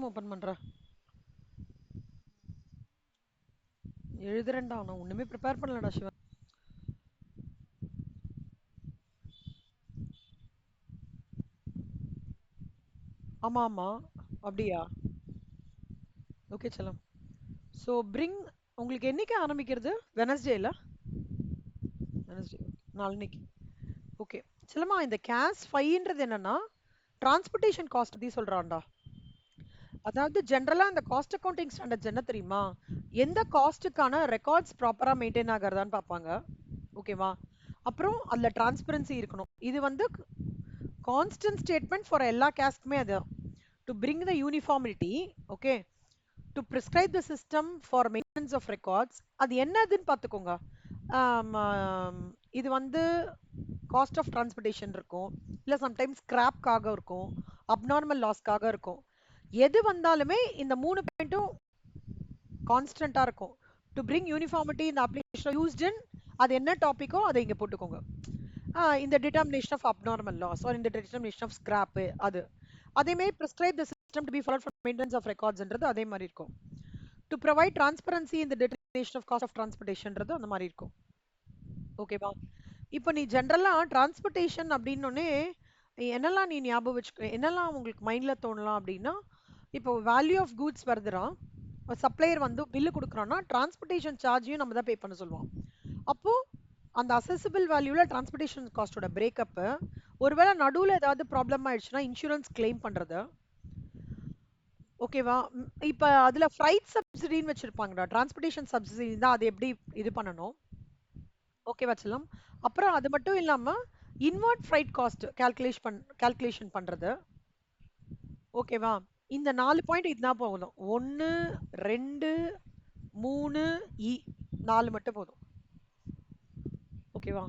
Open பண்ற? எழுதுறேன்டா, நான் ஒண்ணுமே ப்ரிப்பேர் பண்ணலடா சிவா. ஆமா ஆமா. அப்படியா? ஓகே செல்லம். ஸோ பிரிங் உங்களுக்கு என்னைக்கு ஆரம்பிக்கிறது? வெனஸ்டேல? வெனஸ்டே. நாளன்னைக்கு. ஓகே. செல்லம்மா, இந்த கேஸ் ஃபைன்றது என்னன்னா டிரான்ஸ்போர்ட்டேஷன் காஸ்ட் பத்தி சொல்றான்டா. அதாவது ஜென்ரலா இந்த காஸ்ட் அக்கவுண்டிங் ஸ்டாண்டர்ட்ஸ் என்ன தெரியுமா? எந்த காஸ்ட்டுக்கான ரெக்கார்ட்ஸ் ப்ராப்பரா மெயின்டைன் ஆகிறதான்னு பார்ப்பாங்க. ஓகேவா? அப்புறம் அதுல டிரான்ஸ்பரன்சி இருக்கணும். இது வந்து கான்ஸ்டன்ட் ஸ்டேட்மெண்ட் ஃபார் எல்லா கேஸ்க்குமே அது. To bring the uniformity. Okay. To prescribe the system for maintenance of records. அது என்னதுன்னு பார்த்துக்கோங்க. ஆம், இது வந்து காஸ்ட் ஆஃப் டிரான்ஸ்போர்ட்டேஷன் இருக்கும், இல்லை சம்டைம்ஸ் ஸ்கிராப்காக இருக்கும், அப்நார்மல் லாஸ்க்காக இருக்கும். எது வந்தாலுமே இந்த 3 பாயிண்ட்டும் கான்ஸ்டன்டா இருக்கும். டு பிரிங் யூனிஃபார்மிட்டி இந்த அப்ளிகேஷன் யூஸ்ட் இன், அது என்ன டாபிக்கோ அதை இங்க போட்டுக்கோங்க. இந்த determination of abnormal loss or இந்த டிட்டர்மினேஷன் ஆஃப் ஸ்கிராப் அது. அதே மாதிரி prescribe the system to be followed for maintenance of ரெக்கார்ட்ஸ்ன்றது அதே மாதிரி இருக்கும். டு ப்ரொவைட் டிரான்ஸ்பரன்சி இந்த டிட்டர்மினேஷன் ஆஃப் காஸ்ட் ஆஃப் டிரான்ஸ்போர்ட்டேஷன்றது அந்த மாதிரி இருக்கும். ஓகேவா? இப்போ நீ ஜென்ரலா டிரான்ஸ்போர்ட்டேஷன் அப்படின்னோடனே என்னெல்லாம் நீ ஞாபகம் வச்சுக்க, என்னெல்லாம் உங்களுக்கு மைண்ட்ல தோணலாம் அப்படின்னா, இப்போ வேல்யூ ஆஃப் கூட்ஸ் வருதுடா, சப்ளையர் வந்து பில்லு கொடுக்குறோம்னா டிரான்ஸ்போர்ட்டேஷன் சார்ஜையும் நம்ம தான் பே பண்ண சொல்லுவோம். அப்போ அந்த அசெசிபிள் வேல்யூல டிரான்ஸ்போர்ட்டேஷன் காஸ்டோட பிரேக்கப், ஒருவேளை நடுவுல ஏதாவது ப்ராப்ளம் ஆயிடுச்சுன்னா இன்சூரன்ஸ் கிளைம் பண்றது. ஓகேவா? இப்ப அதுல ஃப்ரைட் சப்சிடின்னு வச்சிருப்பாங்கடா, டிரான்ஸ்போர்ட்டேஷன் சப்சிடி தான், அது எப்படி இது பண்ணணும். ஓகேவா செல்லம்? அப்புறம் அது மட்டும் இல்லாம இன்வெர்ட் ஃப்ரைட் காஸ்ட் கால்குலேஷன் பண்றது. ஓகேவா? இந்த 4 பாயிண்ட் இதுதான் போகணும். 1 2 3 இ 4 மட்டும் போதும். ஓகேவா?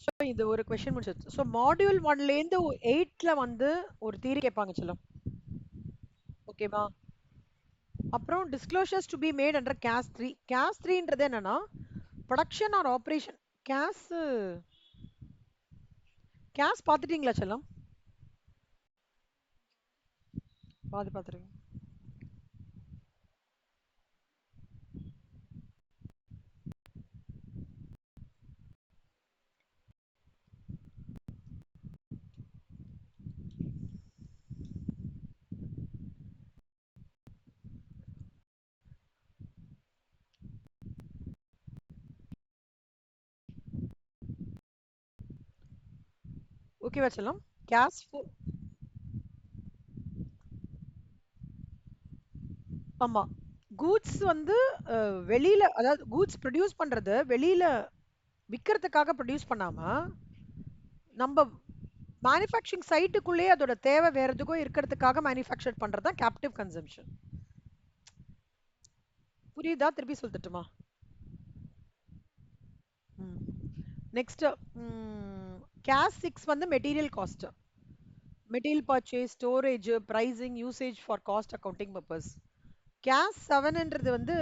ஸோ இது ஒரு கொஸ்டின் முடிச்சிருச்சு. ஸோ மாடியூல் 1ல இருந்து 8ல வந்து ஒரு தியரி கேட்பாங்க செல்லம். ஓகேவா? அப்புறம் disclosures to be made under case 3. Case 3ன்றது என்னன்னா production or operation. Case case பார்த்துட்டீங்களா செல்லம்? பார்த்துருக்கீங்க. ஓகேவா செல்லம்? கேஸ் ஆமா. கூட்ஸ் வந்து வெளியில, அதாவது கூட்ஸ் ப்ரொடியூஸ் பண்றது வெளியில விக்கிறதுக்காக ப்ரொடியூஸ் பண்ணாம, நம்ம மேனுஃபேக்சரிங் சைட்டுக்குள்ளேயே அதோட தேவை வேற எதுக்கோ இருக்கிறதுக்காக மேனுஃபேக்சர் பண்றது தான் கேப்டிவ் கன்சம்ஷன். புரியுதா? திருப்பி சொல்லட்டுமா? நெக்ஸ்ட் கேஸ் 6 வந்து material cost. Material purchase, storage, pricing, usage for cost accounting purpose. Case 7ன்றது வந்து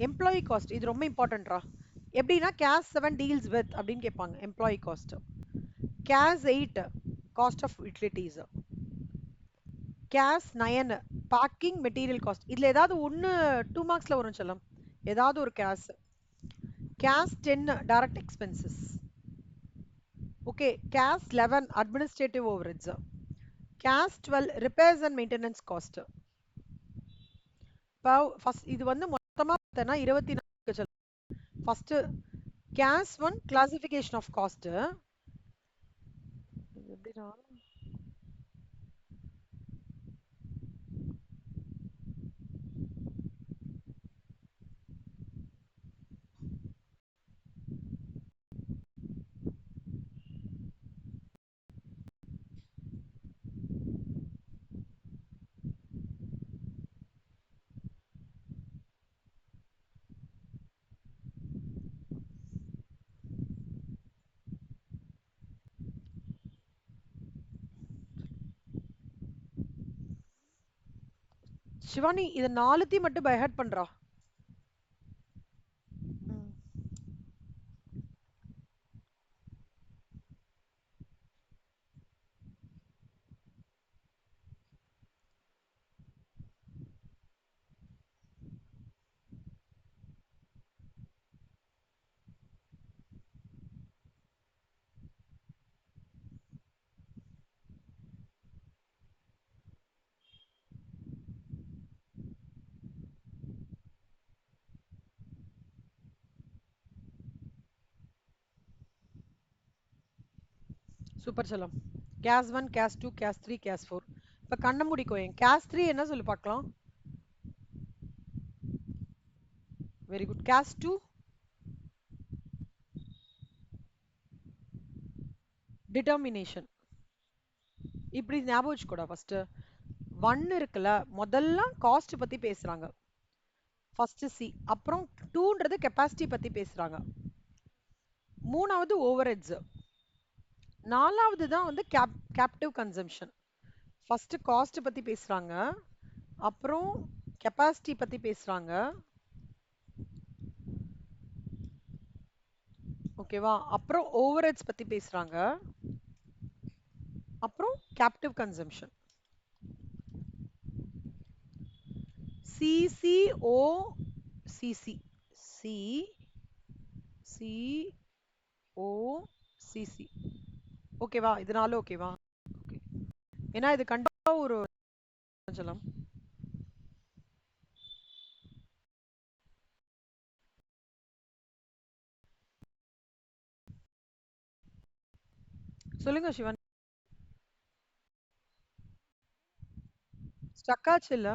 எம்ப்ளாயி காஸ்ட். இது ரொம்ப இம்பார்ட்டன்ட்ரா. எப்படின்னா கேஸ் 7 டீல்ஸ் வித் அப்படின்னு கேட்பாங்க employee cost. Case 8 cost of utilities. Case 9 packing material cost. இதுல ஏதாவது ஒன்னு 2 மார்க்ஸ்ல வரும் செல்லம், ஏதாவது ஒரு case. Case 10 direct expenses. Okay. Case 11 administrative overheads. Case 12 repairs and maintenance cost. இப்போ ஃபர்ஸ்ட் இது வந்து மொத்தமா பார்த்தனா 24 செல்லம். First case 1 classification of cost. எப்படினா சிவானி இது நாலுத்தையும் மட்டும் பை ஹார்ட் பண்றா. சூப்பர் செல்லம். Case 1, case 2, case 3, case 4. இப்ப கண்ண மூடிக்கோயேன். கேஸ் 3 என்ன சொல்லு பார்க்கலாம்? Very good. Case 2, determination. இப்படி ஞாபகம் வச்சுக்கோடா ஃபர்ஸ்ட். 1 இருக்குல்ல, முதல்ல காஸ்ட் பத்தி பேசுறாங்க. First C. அப்புறம் 2ன்றது கெப்பாசிட்டி பத்தி பேசுறாங்க. மூணாவது ஓவர் ஹெட்ஸ். நாலாவது தான் வந்து கேப்டிவ் கன்சம்ஷன். ஃபர்ஸ்ட் காஸ்ட் பத்தி பேசுறாங்க, அப்புறம் கெப்பாசிட்டி பத்தி பேசுறாங்க, ஓகேவா? அப்புறம் ஓவர் ஹெட்ஸ் பத்தி பேசுறாங்க, அப்புறம் captive consumption. CCO CC C C O CC. ஓகேவா? இதனால ஓகேவா? ஓகே. ஏன்னா இது கண்டிப்பா ஒரு சொல்லலாம். சொல்லுங்க சிவன். ஸ்டக் ஆச்சு இல்ல?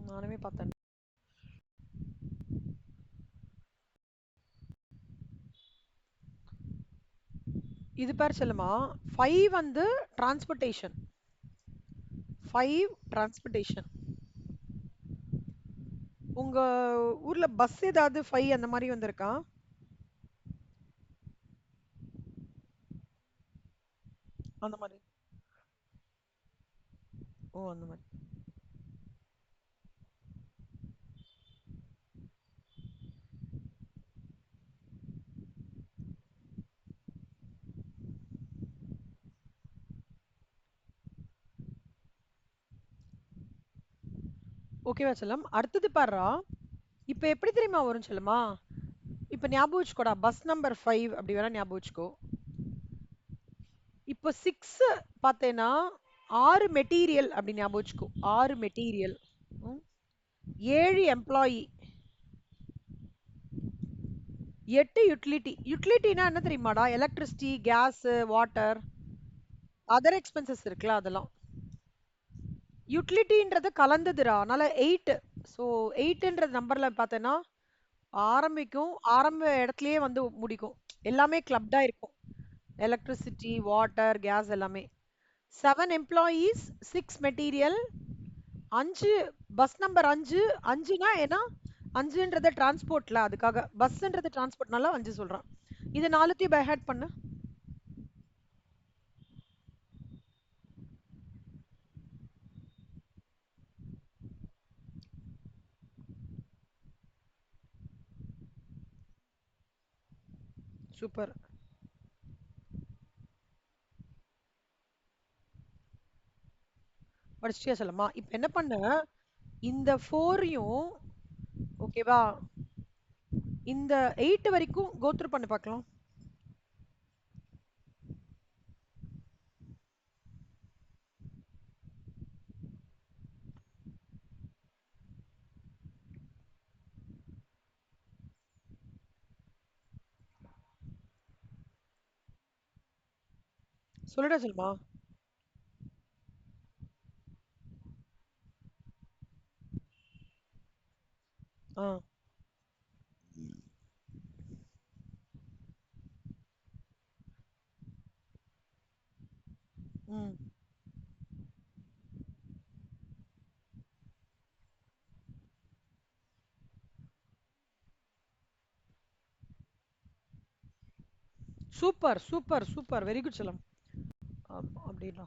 நானுமே பார்த்தேன். இது பேர் செல்லுமா? 5 வந்து டிரான்ஸ்போர்ட்டேஷன். 5 டிரான்ஸ்போர்ட்டேஷன். உங்க ஊர்ல பஸ் ஏதாவது 5 அந்த மாதிரி வந்திருக்கா? அந்த மாதிரி. ஓ, அந்த மாதிரி. ஓகேவா செல்லம்? அடுத்தது பாருடா. இப்ப எப்படி தெரியுமா வரும் செல்லமா? இப்ப ஞாபகம் வச்சுக்கோடா, பஸ் நம்பர் 5 அப்படி வேணா ஞாபகம் வச்சுக்கோ. இப்போ 6 பார்த்தேன்னா 6 மெட்டீரியல் அப்படி ஞாபகம் வச்சுக்கோ. 6 மெட்டீரியல். 7 employee, 8 utility. யுட்டிலிட்டினா என்ன தெரியுமாடா? Electricity, gas, water, other expenses இருக்குல்ல, அதெல்லாம். யுட்டிலிட்டின்றது கலந்ததுடா, அதனால 8. ஸோ 8ன்றது நம்பர்ல பார்த்தேன்னா ஆரம்பிக்கும், ஆரம்ப இடத்துலயே வந்து முடிக்கும். எல்லாமே கிளப்டா இருக்கும். எலக்ட்ரிசிட்டி, வாட்டர், கேஸ் எல்லாமே. 7 எம்ப்ளாயீஸ், 6 மெட்டீரியல், 5 பஸ் நம்பர் 5. 5னா ஏன்னா 5ன்றது டிரான்ஸ்போர்ட்ல, அதுக்காக. பஸ்ன்றது டிரான்ஸ்போர்ட்னால 5 சொல்றேன். இது நாலுத்தையும் பை ஹேட் பண்ணு. சூப்பர். படிச்சிட்டியா செல்லம்மா? இப்ப என்ன பண்ண, இந்த 4யும் ஓகேவா, இந்த 8 வரைக்கும் கோத்ரூ பண்ணி பார்க்கலாம். சொல்லுடா செல்மா. ஆ. ம். Super super super, very good செல்லம். அப்படின்னா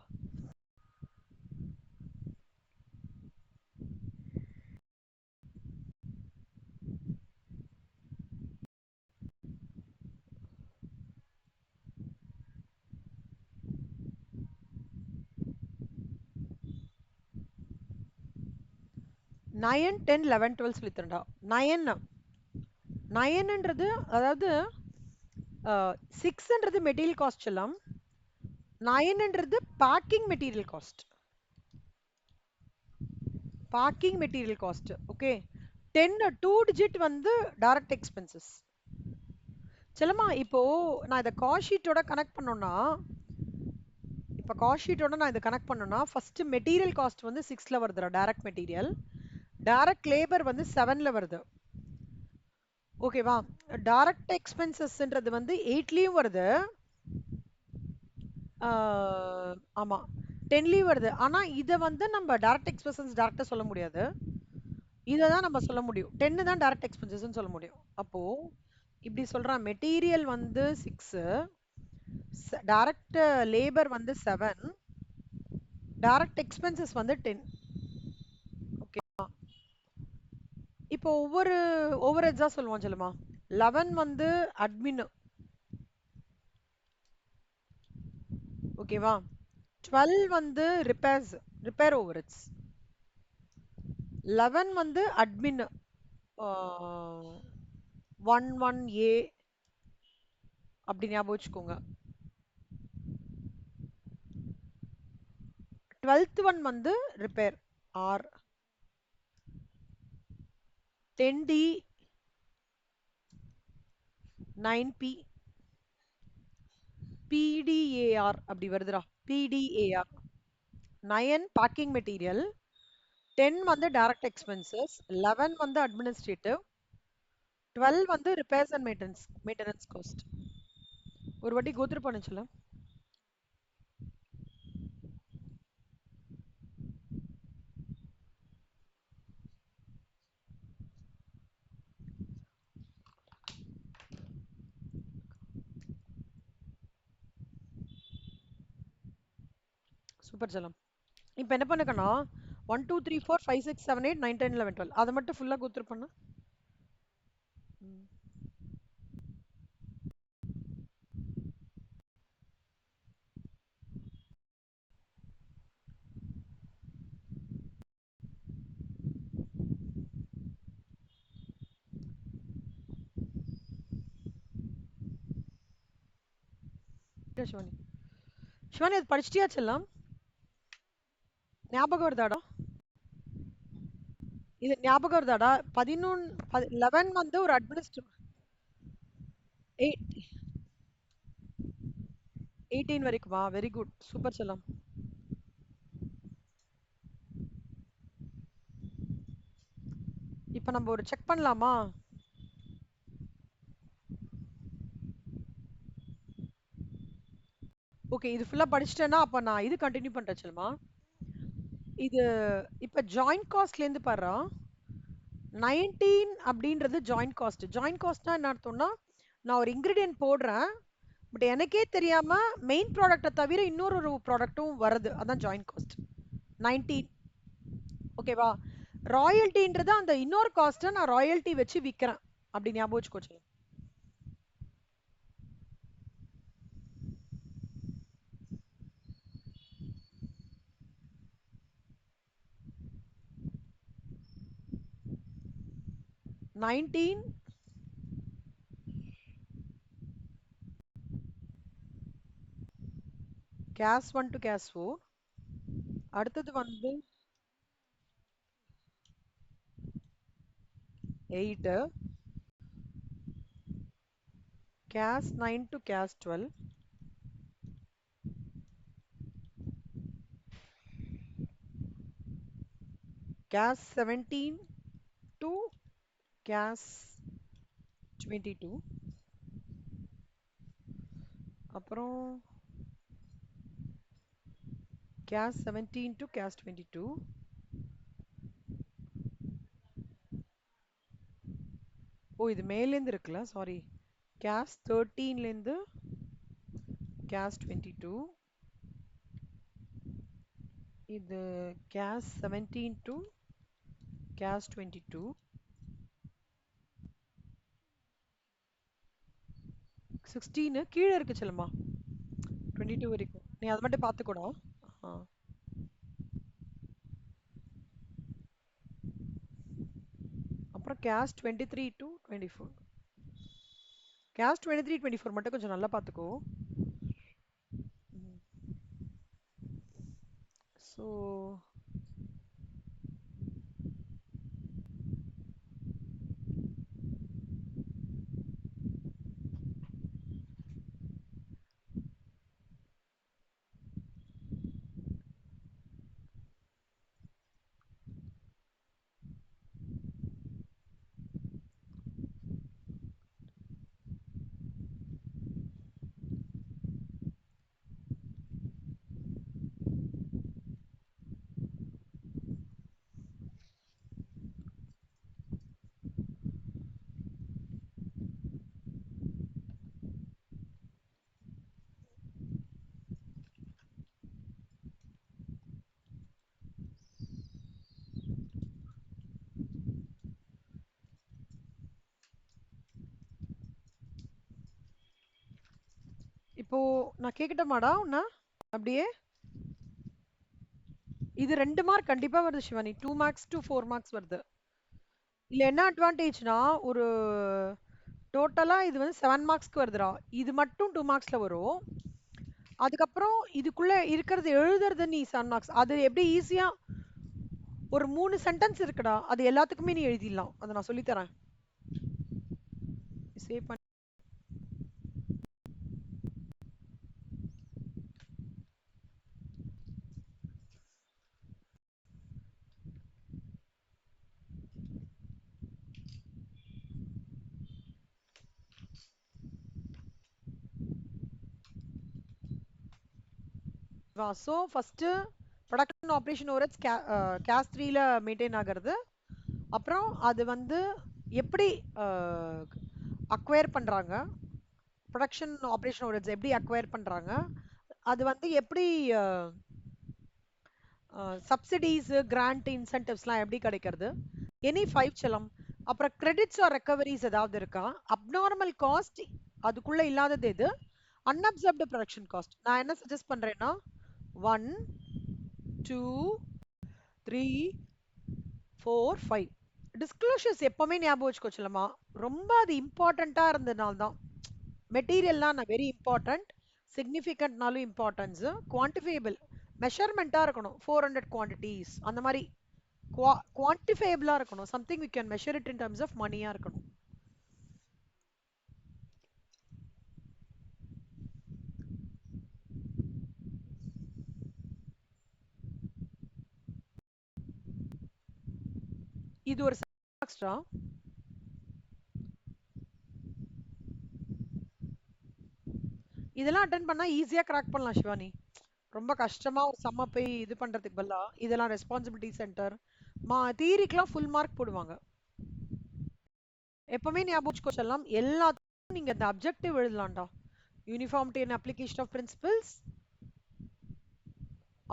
9, 10, 11, 12 சொல்லித்தரேன்டா. 9. 9ன்றது அதாவது 6ன்றது மெட்டீரியல் காஸ்ட் எல்லாம். 9ன்றது packing material cost. Packing material cost. Okay. 10 2 digit வந்து டைரக்ட் எக்ஸ்பென்சஸ். செல்லம்மா இப்போ நான் இதை காஸ்ட் ஷீட்டோட கனெக்ட் பண்ணோம்னா இப்போ காஸ்ட் ஷீட்டோட நான் இதை கனெக்ட் பண்ணேன்னா ஃபர்ஸ்ட் மெட்டீரியல் காஸ்ட் வந்து 6ல வருதுடா, டைரக்ட் மெட்டீரியல். டைரக்ட் லேபர் வந்து 7ல வருது. ஓகேவா? டைரக்ட் எக்ஸ்பென்சஸ்ன்றது வந்து 8லயும் வருது. ஆமா, 10லயும் வருது. ஆனா இதை வந்து நம்ம டைரக்ட் எக்ஸ்பென்சஸ் டைரக்டா சொல்ல முடியாது. இதை தான் நம்ம சொல்ல முடியும். 10 தான் டைரக்ட் எக்ஸ்பென்சஸ்ன்னு சொல்ல முடியும். அப்போ இப்படி சொல்றான், மெட்டீரியல் வந்து 6, டைரக்ட் லேபர் வந்து 7, டைரக்ட் எக்ஸ்பென்சஸ் வந்து 10. ஓகே, இப்போ ஒவ்வொரு ஓவர் ஹெட்ஸா சொல்லுவோம் சொல்லுமா. 11 வந்து அட்மின். ஓகேவா? 12 வந்து ரிப்பேர்ஸ், ரிப்பேர் ஓவர் ஹெட்ஸ். 11 வந்து அட்மின், 11A அப்படி ஞாபகம் வச்சுக்கோங்க. 12th ஒன் வந்து repair R. 10D 9P PDAR அப்படி வருதுடா. PDAR 9 பேக்கிங் மெட்டீரியல், 10 வந்து டைரக்ட் எக்ஸ்பென்சஸ், 11 வந்து அட்மினிஸ்ட்ரேட்டிவ், 12 வந்து ரிப்பேர்ஸ் அண்ட் மெயின்டெனன்ஸ் காஸ்ட். ஒரு வாட்டி கோத்ரூ பண்ணுச்சுல. சூப்பர் செல்லம். இப்போ என்ன பண்ணுக்கணும், 1 2 3 4 5 6 7 8 9 10 11 12 அதை மட்டும் ஃபுல்லா கோத்ரூ பண்ணு. சிவானி, சிவானி அது படிச்சிட்டியா செல்லம்? ஞாபகம் வருதாடா? இது ஞாபகம் வருதாடா? 11 11 வந்து ஒரு அட்மினிஸ்ட்ரேட்டிவ். 18 வரைக்குமா? வெரி குட், சூப்பர் செல்லம். இப்போ நம்ம ஒரு செக் பண்ணலாமா? ஓகே, இது ஃபுல்லா படிச்சிட்டேன்னா அப்ப நான் இது கண்டினியூ பண்றேன் செல்மா. இது இப்ப ஜாயிண்ட் காஸ்ட்ல இருந்து பாரு, 19 அப்படின்றது ஜாயிண்ட் காஸ்ட். ஜாயிண்ட் காஸ்ட்னா என்ன அர்த்தம்னா, நான் ஒரு இன்கிரிடியன்ட் போடுறேன், பட் எனக்கே தெரியாம மெயின் ப்ராடக்ட்டை தவிர இன்னொரு ப்ராடக்ட்டும் வருது, அதான் ஜாயிண்ட் காஸ்ட் 19. ஓகேவா? ராயல்ட்டின்றது அந்த இன்னொரு காஸ்ட்டை நான் ராயல்ட்டி வச்சு விற்கிறேன், அப்படி ஞாபகம் வச்சுக்கோச்சு. Nineteen case 1 to case 4. அடுத்தது வந்து 8 case 9 to case 12. Case 17 to case 22. அப்புறம் கேஸ் 17 டு கேஸ் 22. ஓ, இது மேலேருந்து இருக்குல்ல, சாரி. Case 13லேருந்து case 22. இது கேஸ் 17 டு கேஸ் 22. 16 கீழே இருக்கு செல்லுமா, 22 வரைக்கும். நீ அதை மட்டும் பார்த்துக்கூடா. அப்புறம் கேஸ் 23 டு 24. கேஸ் 23 24 மட்டும் கொஞ்சம் நல்லா பார்த்துக்கோ. ஸோ இப்போ நான் கேக்கட்டுமாடா உன்ன அப்படியே இது 2 மார்க் கண்டிப்பா வருது சிவானி. 2 மார்க்ஸ் டு 4 மார்க்ஸ் வருது. இல்ல என்ன அட்வான்டேஜ்னா ஒரு டோட்டலா இது வந்து 7 மார்க்ஸ்க்கு வருதுடா. இது மட்டும் 2 மார்க்ஸ்ல வரும். அதுக்கப்புறம் இதுக்குள்ள இருக்கிறது எழுதுறது நீ 7 மார்க்ஸ். அது எப்படி ஈஸியா ஒரு 3 சென்டென்ஸ் இருக்குடா. அது எல்லாத்துக்குமே நீ எழுதிடலாம். அதை நான் சொல்லித் தரேன். சேவ் பண்ணி வா. So first production operation over case 3ல மெயின்டைன் ஆகிறது. அப்புறம் அது வந்து எப்படி அக்வயர் பண்றாங்க, ப்ரொடக்ஷன் ஆப்ரேஷன் ஓவர்ஹெட்ஸ் எப்படி அக்வயர் பண்றாங்க, அது வந்து எப்படி சப்சிடிஸ் கிராண்ட் இன்சென்டிவ்ஸ்லாம் எப்படி கிடைக்கிறது, எனி ஃபைவ் செல்லம். அப்புறம் கிரெடிட்ஸ் ஆர் ரெக்கவரிஸ் ஏதாவது இருக்கா, அப்நார்மல் காஸ்ட் அதுக்குள்ள இல்லாதது எது, அன்அப்சர்வ்டு ப்ரொடக்ஷன் காஸ்ட். நான் என்ன சஜஸ்ட் பண்றேன்னா 1 2 3 4 5 டிஸ்க்ளோஷர்ஸ் எப்பவுமே ஞாபகம் வச்சுக்கோ செல்லமா. ரொம்ப அது இம்பார்ட்டண்டா இருந்ததுனால தான். மெட்டீரியல்லாம் நான் வெரி இம்பார்ட்டன்ட், சிக்னிஃபிகண்ட்னாலும் இம்பார்ட்டன்ஸ், குவான்டிஃபைபிள் மெஷர்மெண்ட்டா இருக்கணும். 400 குவான்டிட்டிஸ் அந்த மாதிரி குவான்டிஃபைபிளா இருக்கணும். Something we can measure it in terms of மணியா இருக்கணும். இது ஒரு எக்ஸ்ட்ரா. இதெல்லாம் அட்டென்ட் பண்ணா ஈஸியா கிராக் பண்ணலாம் சிவானி. ரொம்ப கஷ்டமா ஒரு சம்ம போய் இது பண்றதுக்கு பதிலா இதெல்லாம் ரெஸ்பான்சிபிலிட்டி சென்டர் தியரிக்கெல்லாம் ஃபுல் மார்க் போடுவாங்க. எப்பவுமே ஞாபகம் வச்சுக்கோ செல்லம், எல்லாத்துக்கும் நீங்க இந்த அப்ஜெக்டிவ் எழுதலாம்டா. Uniformity and application of principles,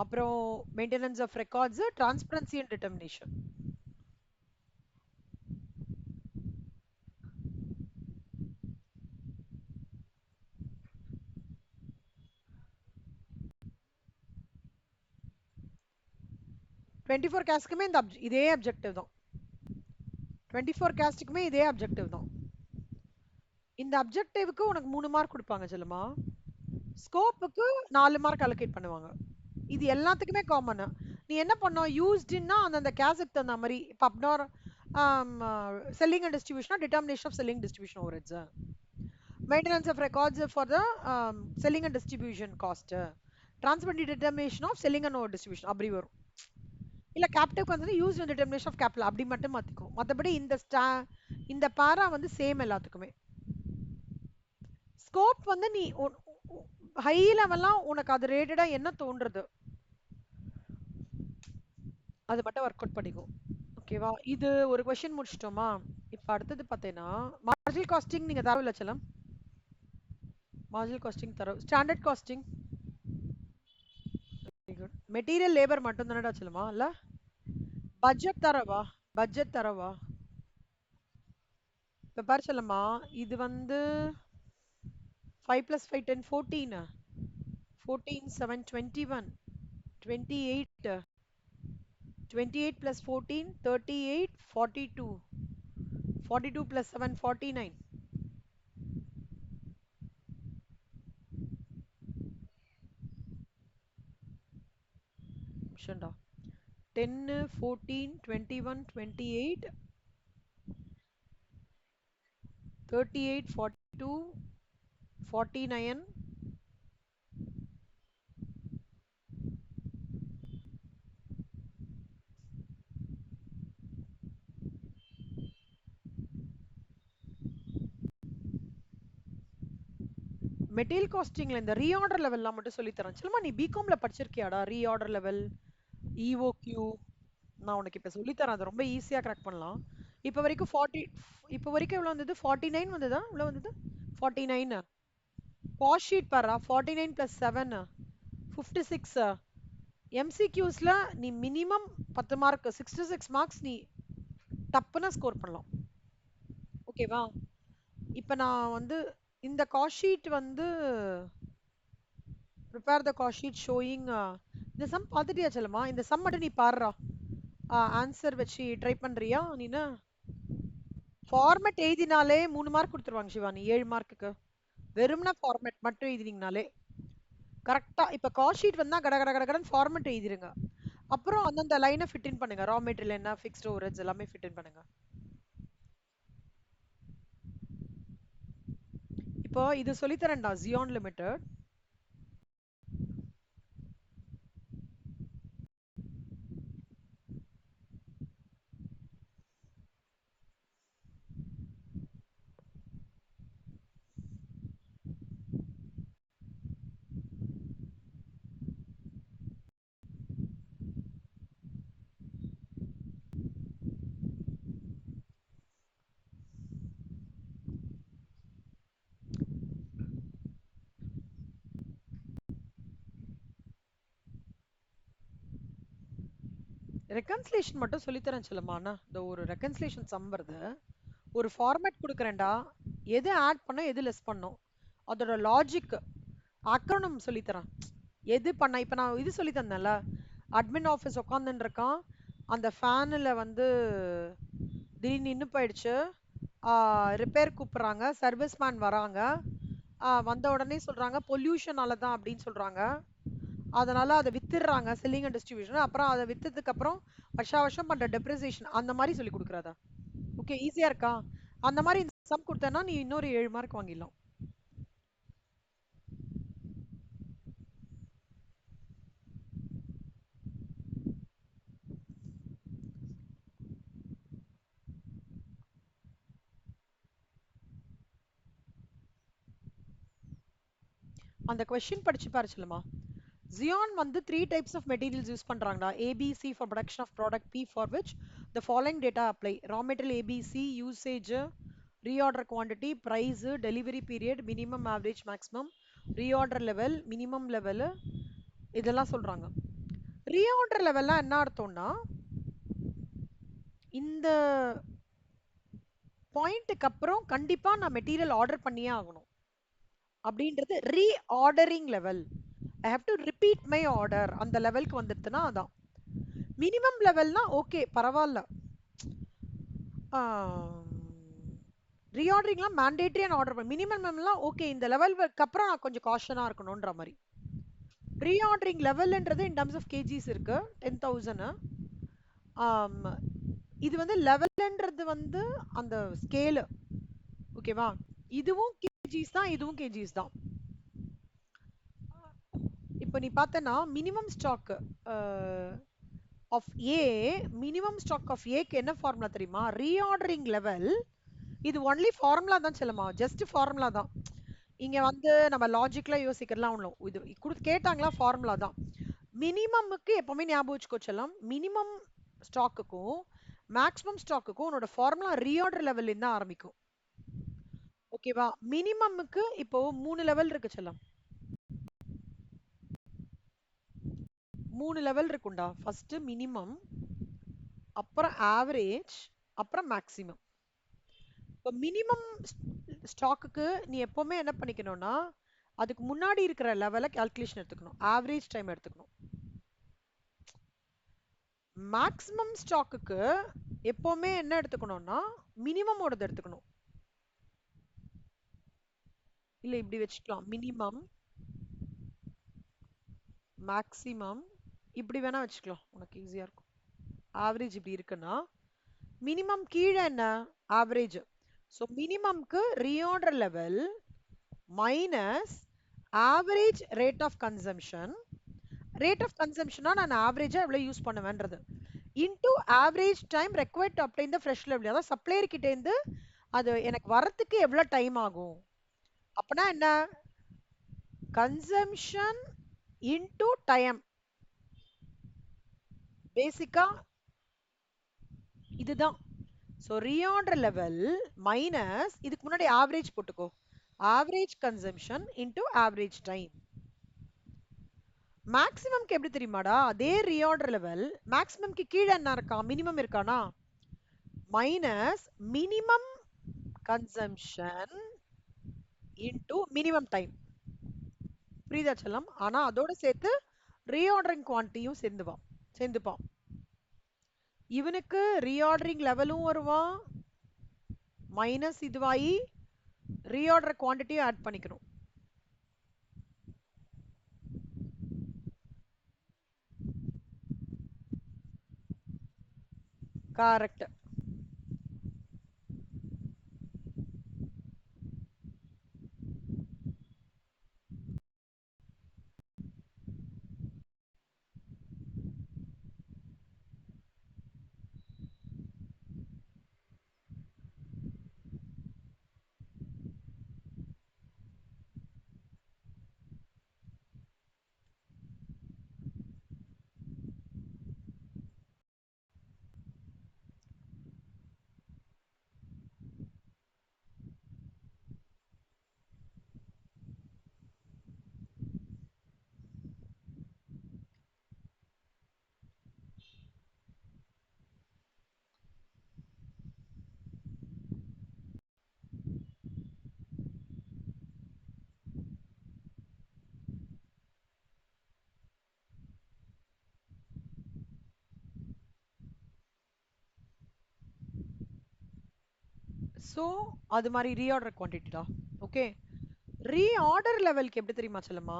அப்புறம் maintenance of records, transparency and determination. Twenty four கேஸ்ட்டுக்குமே இந்த இதே அப்ஜெக்டிவ் தான். 24 கேஸ்ட்டுக்குமே இதே அப்ஜெக்டிவ் தான். இந்த அப்ஜெக்டிவ்க்கு உனக்கு 3 மார்க் கொடுப்பாங்க செல்லுமா. ஸ்கோப்புக்கு 4 மார்க் அலோகேட் பண்ணுவாங்க. இது எல்லாத்துக்குமே காமன். நீ என்ன பண்ணோம், யூஸ்டுன்னா அந்தந்த கேஸுக்கு தகுந்த மாதிரி. இப்போ அப்னார் செல்லிங் அண்ட் டிஸ்ட்ரிபியூஷனா determination of selling distribution overheads, maintenance of records for the selling and distribution cost, transparency determination of selling and over distribution அப்படி வரும். இல்ல கேப்டிவ் வந்து யூஸ் இந்த டிட்டர்மினேஷன் ஆஃப் கேபிட்டல் அப்படி மட்டும் மாத்திக்கும். மத்தபடி இந்த பாரா வந்து சேம் எல்லாத்துக்குமே. ஸ்கோப் வந்து நீ ஹை லெவல்லாம் உனக்கு அது ரேட்டடா என்ன தோன்றது அது மட்டும் ஒர்க் அவுட் பண்ணிக்கோ. ஓகேவா. இது ஒரு क्वेश्चन முடிச்சிட்டோமா. இப்ப அடுத்தது பார்த்தேன்னா மார்ஜினல் காஸ்டிங் நீங்க தரவு இல்ல செல்லம். மார்ஜினல் காஸ்டிங் தரவு, standard costing. Very good. Material labour மட்டும் தானடா செல்லுமா இல்ல. பட்ஜெட் தரவா, பட்ஜெட் தரவா. இப்ப பாரு செல்லம்மா, இது வந்து 5 plus 5 10 14, 14 7 21, 28, 28 plus 14 38, 42, 42 plus 7 49. நிமிஷம்டா. 10 14 21 28 38 42 49. மெட்டீரியல் காஸ்டிங்ல இந்த ரீஆர்டர் லெவல்லாம் மட்டும் சொல்லி தரேன். சொல்லுமா, நீ பிகாம்ல படிச்சிருக்கியாடா ரீஆர்டர் லெவல், இஓக்யூ? நான் உனக்கு இப்ப சொல்லி தரேன். அது ரொம்ப ஈஸியா கிராக் பண்ணலாம். இப்ப வரைக்கும் 40, இப்ப வரைக்கும் எவ்வளவு வந்தது, 49 வந்ததா, எவ்வளவு வந்தது, 49. காஸ்ட் ஷீட் பாரா, 49 plus 7 56. எம்சிக்யூஸ்ல நீ மினிமம் 10 மார்க் 66 மார்க்ஸ் நீ டப்புன்னு ஸ்கோர் பண்ணலாம். ஓகேவா. இப்ப நான் வந்து இந்த காஸ்ட் ஷீட் வந்து prepare the cost sheet showing. இந்த சம் பார்த்துட்டியா செல்லமா? இந்த சம் மட்டும் நீ பாருடா. ஆன்சர் வச்சு ட்ரை பண்றியா நீனு? ஃபார்மேட் எழுதினாலே 3 மார்க் கொடுத்துருவாங்க சிவானி, 7 மார்க்குக்கு. வெறும்னா ஃபார்மேட் மட்டும் எழுதினீங்கனாலே கரெக்டா. இப்ப காஸ்ட் ஷீட் வந்தா கட கட கட கடன்னு ஃபார்மேட் எழுதிருங்க. அப்புறம் அந்தந்த லைனை ஃபிட் இன் பண்ணுங்க. ரா மெட்டீரியல் என்ன, ஃபிக்ஸ்ட் ஓவர்ஹெட்ஸ் எல்லாமே ஃபிட் இன் பண்ணுங்க. இப்போ இது சொல்லித்தரேன்டா, ஜியான் லிமிடெட். ரெக்கன்சிலேஷன் மட்டும் சொல்லித்தரேன் செல்லமாண்ணா. இந்த ஒரு ரெக்கன்சிலேஷன் சம் வருது. ஒரு ஃபார்மேட் கொடுக்குறேன்டா. எது ஆட் பண்ண எது லெஸ் பண்ணும், அதோட லாஜிக் அக்ரோனம் சொல்லித்தரேன். எது பண்ண இப்ப நான் இது சொல்லி தந்தேன்ல, அட்மின் ஆஃபீஸ் உட்காந்துன்னு இருக்கான். அந்த ஃபேனில் வந்து திடீர்னு நின்று போயிடுச்சு. ரிப்பேர் கூப்பிடுறாங்க, சர்வீஸ் மேன் வராங்க. வந்த உடனே சொல்றாங்க பொல்யூஷனால தான் அப்படின்னு சொல்றாங்க. அதனால அதை வித்துடுறாங்க, செல்லிங் அண்ட் டிஸ்ட்ரிபியூஷன். அப்புறம் அதை வித்ததுக்கு அப்புறம் வருஷா வருஷம் பண்ற டெப்ரிசியேஷன் அந்த மாதிரி சொல்லி கொடுக்குறாதா? ஓகே, ஈஸியா இருக்கா? அந்த மாதிரி சம் கொடுத்தேன்னா நீ இன்னொரு 7 மார்க் வாங்கிடலாம். அந்த கொஸ்டின் படிச்சு பாரு செல்லுமா. Xeon வந்து 3 types of materials use பண்றாங்கடா. A, B, C for production of product P for which the following data apply. Raw material A, B, C, usage, reorder quantity, price, delivery period, minimum, average, maximum, reorder level, minimum level, இதெல்லாம் சொல்றாங்க. reorder levelலாம் என்ன அர்த்தம்னா, இந்த பாயிண்ட்டுக்கு அப்புறம் கண்டிப்பா நான் material order பண்ணியே ஆகணும் அப்படின்றது reordering level. I have to repeat my order. அந்த லெவலுக்கு வந்துடுதுன்னா அதான் மினிமம் லெவல்னா. ஓகே, பரவாயில்ல. ரீஆர்டரிங்லாம் மேண்டேட்டரி அண்ட் ஆர்டர். மினிமம்லாம் ஓகே, இந்த லெவலுக்கு அப்புறம் நான் கொஞ்சம் காஷனா இருக்கணும்ன்ற மாதிரி. ரீஆர்டரிங் லெவல்ன்றது இன் டர்ம்ஸ் ஆஃப் கேஜிஸ் இருக்கு. 10,000. இது வந்து லெவல்ன்றது வந்து அந்த ஸ்கேலு. ஓகேவா? இதுவும் கேஜிஸ் தான், இதுவும் கேஜிஸ் தான். இப்போ நீ பார்த்தனா minimum stock of A, minimum stock of ஏக்கு என்ன ஃபார்முலா தெரியுமா? Reordering level. இது ஒன்லி ஃபார்முலா தான் செல்லுமா, ஜஸ்ட் ஃபார்முலா தான். இங்க வந்து நம்ம லாஜிக்கலா யோசிக்கிறதுலாம் ஒண்ணும் இது கொடுத்து கேட்டாங்களா, ஃபார்முலா தான். மினிமமுக்கு எப்பவுமே ஞாபகம் வச்சுக்கோ செல்லம், மினிமம் ஸ்டாக்குக்கும் மேக்ஸிமம் ஸ்டாக்குக்கும் உன்னோட ஃபார்முலா ரீஆர்டர் லெவல்ல இருந்து ஆரம்பிக்கும். ஓகேவா? மினிமமுக்கு இப்போ 3 லெவல் இருக்கு செல்லம். 3 லெவல் இருக்குண்டா. ஃபர்ஸ்ட் மினிமம், அப்புறம் ஆவரேஜ், அப்புறம் மேக்ஸிமம். இப்போ மினிமம் ஸ்டாக்குக்கு நீ எப்பவுமே என்ன பண்ணிக்கணும்னா, அதுக்கு முன்னாடி இருக்கிற லெவலை கால்குலேஷன் எடுத்துக்கணும், ஆவரேஜ் டைம் எடுத்துக்கணும். மேக்ஸிமம் ஸ்டாக்குக்கு எப்பவுமே என்ன எடுத்துக்கணும்னா, மினிமமோடது எடுத்துக்கணும். இல்ல இப்படி வச்சுக்கலாம், மினிமம் மேக்ஸிமம் இப்படி வேணா வச்சுக்கலாம், உனக்கு ஈஸியா இருக்கும். ஆவரேஜ் இப்படி இருக்குன்னா மினிமம் கீழே என்ன, ஆவரேஜ். ஸோ மினிமம்க்கு reorder level minus average rate of consumption. Rate of கன்சம்ஷனா நான் ஆவரேஜா எவ்வளவு யூஸ் பண்ணுவேன்றது into average time required to obtain the fresh level. அதாவது சப்ளையர் கிட்ட இருந்து அது எனக்கு வரதுக்கு எவ்வளவு டைம் ஆகும். அப்பனா என்ன, கன்சம்ஷன் இன்டு டைம். பேசிக்கா இதுதான். ஸோ ரீஆர்டர் லெவல் மைனஸ் இதுக்கு முன்னாடி ஆவரேஜ் போட்டுக்கோ, average consumption into average time. மேக்ஸிமம்க்கு எப்படி தெரியுமாடா, அதே ரீஆர்டர் லெவல் மேக்ஸிமம்க்கு கீழே என்ன இருக்கா, மினிமம் இருக்கானா, minus minimum consumption into minimum time. புரியுதா செல்லம்? ஆனா அதோட சேர்த்து ரீஆர்டரிங் குவான்டிட்டியும் சேர்ந்துப்பான். இவனுக்கு ரீஆர்டரிங் லெவலும் வருவான், மைனஸ் இதுவாயி ரீஆர்டர் குவான்டிட்டியும் ஆட் பண்ணிக்கணும். கரெக்ட். ஸோ அது மாதிரி ரீஆர்டர் குவான்டிட்டி தான். ஓகே, ரீஆர்டர் லெவலுக்கு எப்படி தெரியுமா செல்லம்மா?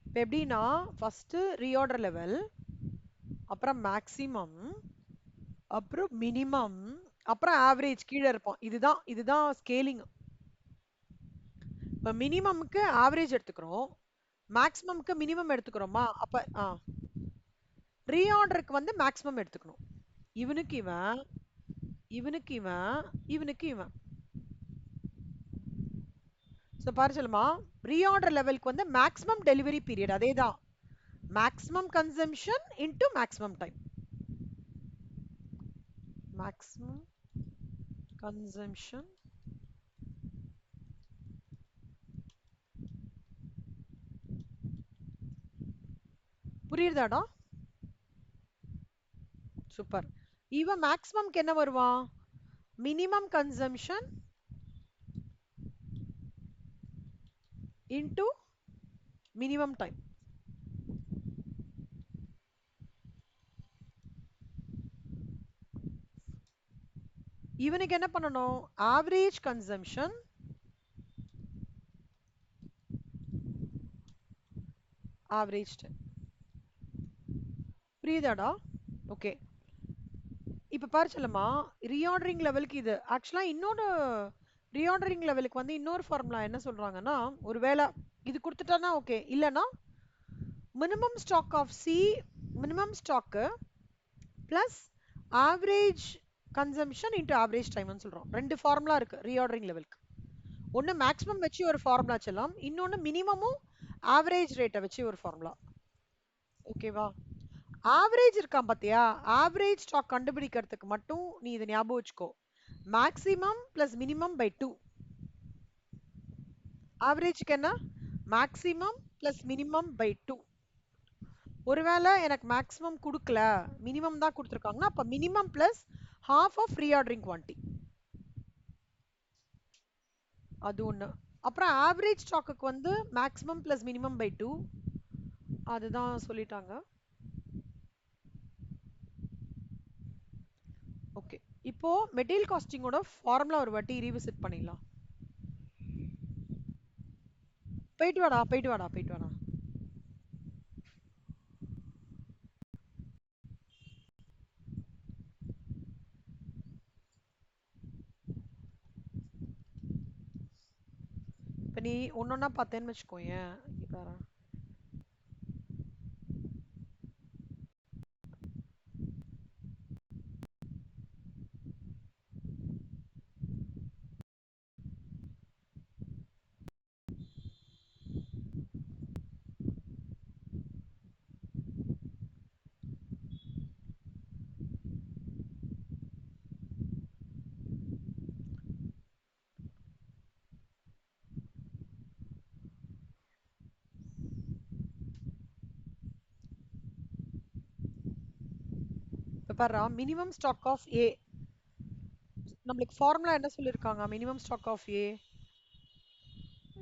இப்போ எப்படின்னா ஃபர்ஸ்ட் ரீஆர்டர் லெவல், அப்புறம் மேக்ஸிமம், அப்புறம் மினிமம், அப்புறம் ஆவரேஜ் கீழே இருப்போம். இதுதான் ஸ்கேலிங். இப்போ மினிமம்க்கு ஆவரேஜ் எடுத்துக்கிறோம், மேக்ஸிமம்க்கு மினிமம் எடுத்துக்கிறோமா? அப்ப ரீஆர்டருக்கு வந்து மேக்ஸிமம் எடுத்துக்கணும். இவனுக்கு இவன், இவனுக்கு இவன், இவனுக்கு இவன். ஸோ பாரு சொல்லுமா, ரீஆர்டர் லெவலுக்கு வந்து மேக்ஸிமம் டெலிவரி பீரியட் அதே தான், maximum consumption into maximum time. Maximum consumption புரியுதாடா? சூப்பர். இவன் மேக்ஸிமம்க்கு என்ன வருவான்? Minimum consumption into minimum time. இவனுக்கு என்ன பண்ணணும்? Average consumption average time. புரியுதாடா? ஓகே, இப்ப பாரு செல்லம்மா, ரீஆர்டரிங் லெவலுக்கு இது ஆக்சுவலா இன்னொரு ரீஆர்டரிங் லெவலுக்கு வந்து இன்னொரு ஃபார்முலா என்ன சொல்றாங்கன்னா, ஒருவேளை இது கொடுத்துட்டானா ஓகே, இல்லனா minimum stock of C, minimum stock plus average consumption into average டைம்னு சொல்றோம். ரெண்டு ஃபார்முலா இருக்கு ரீஆர்டரிங் லெவலுக்கு. ஒன்னு மேக்ஸிமம் வச்சு ஒரு ஃபார்முலா செல்லாம், இன்னொன்னு மினிமமும் ஆவரேஜ் ரேட்டை வச்சு ஒரு ஃபார்முலா. ஓகேவா? ஆவரேஜ் இருக்கான் பாத்தியா, ஆவரேஜ் ஸ்டாக் கண்டுபிடிக்கிறதுக்கு மட்டும் நீ இதை ஞாபகம் வச்சுக்கோ, மேக்ஸிமம் பிளஸ் மினிமம் பை 2. ஆவரேஜ்க்கு என்ன? Maximum plus minimum by 2. ஒருவேளை எனக்கு மேக்ஸிமம் கொடுக்கல, மினிமம் தான் கொடுத்துருக்காங்கன்னா அப்ப minimum plus half of reordering quantity. அது ஒண்ணு. அப்புறம் ஆவரேஜ் ஸ்டாக்குக்கு வந்து மேக்ஸிமம் பிளஸ் மினிமம் பை 2, அதுதான் சொல்லிட்டாங்க. ஓகே, இப்போ மெட்டீரியல் காஸ்டிங்கோட ஃபார்முலா ஒரு வாட்டி ரீவிசிட் பண்ணிடலாம். போயிட்டு வாடா, போயிட்டு வாடா, போயிட்டு வாடா. இப்ப நீ ஒன்னொன்னா பார்த்தேன்னு வச்சுக்கோயேன், இங்க பாரு. இப்ப பாரு, மினிமம் ஸ்டாக் ஆஃப் ஏ, நம்மளுக்கு ஃபார்முலா என்ன சொல்லிருக்காங்க? Minimum stock of a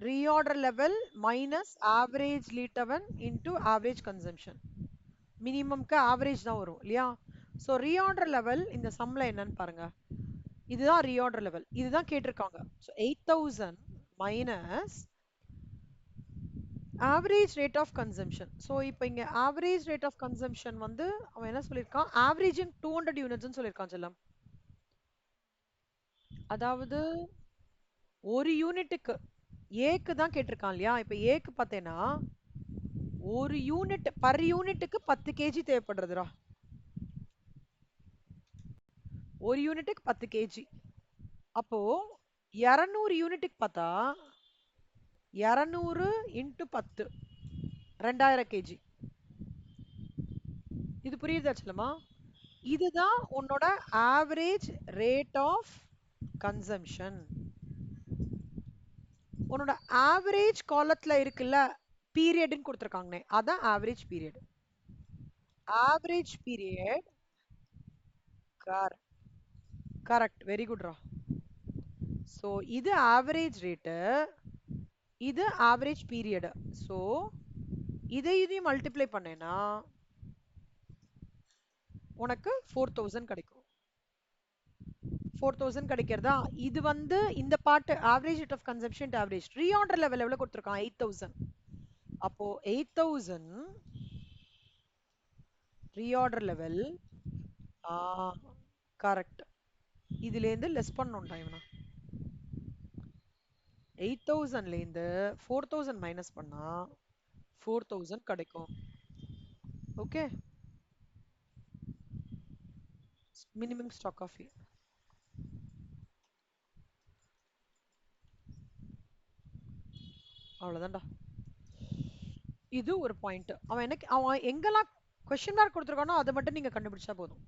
reorder level minus average lead one into average consumption. மினிமம்க்கு ஆவரேஜ் தான் வரும் இல்லையா? ஸோ ரீஆர்டர் லெவல் இந்த சம்ல என்னன்னு பாருங்க. இதுதான் ரீஆர்டர் லெவல், இதுதான் கேட்டிருக்காங்க. So 8000 minus average rate of consumption. So இப்போ இங்க ஆவரேஜ் ரேட் ஆஃப் கன்சம்ஷன் வந்து அவன் என்ன சொல்லியிருக்கான், ஆவரேஜிங் 200 யூனிட்ஸ்னு சொல்லியிருக்கான் செல்லம். அதாவது ஒரு யூனிட்டுக்கு ஏக்கு தான் கேட்டிருக்கான் இல்லையா? இப்போ ஏக்கு பார்த்தேன்னா ஒரு யூனிட் பர் யூனிட்டுக்கு 10 கேஜி தேவைப்படுறதுடா. ஒரு யூனிட்டுக்கு 10 கேஜி. அப்போ 200 யூனிட்டுக்கு பார்த்தா 200 இன்ட்டு 10 2000 கேஜி. இது புரியுதா செல்லமா? இதுதான் உன்னோட ஆவரேஜ் ரேட் ஆஃப் கன்சம்ஷன். உன்னோட ஆவரேஜ் காலத்துல இருக்குல்ல பீரியட்னு கொடுத்துருக்காங்கனே, அதான் average period. Average period correct, very good ரா. ஸோ இது ஆவரேஜ் ரேட்டு, இது ஆவரேஜ் பீரியட். ஸோ இதையும் மல்டிப்ளை பண்ணேன்னா உனக்கு 4000 கிடைக்கும். 4000 கிடைக்கிறதா? இது வந்து இந்த part average rate of consumption average. Reorder level எவ்வளவு கொடுத்துருக்கான்? 8000. அப்போ 8000 ரீஆர்டர் லெவல் கரெக்ட். இதுல இருந்து லெஸ் பண்ணணும் இவனா. 8000ல இருந்து 4000 மைனஸ் பண்ணா 4000 கிடைக்கும். ஓகே, மினிமம் ஸ்டாக் ஆஃப் அவ்வளவுதான்டா. இது ஒரு பாயிண்ட். அவன் எங்கெல்லாம் கொஸ்டின் மார்க் கொடுத்துருக்கானோ அதை மட்டும் நீங்க கண்டுபிடிச்சா போதும்.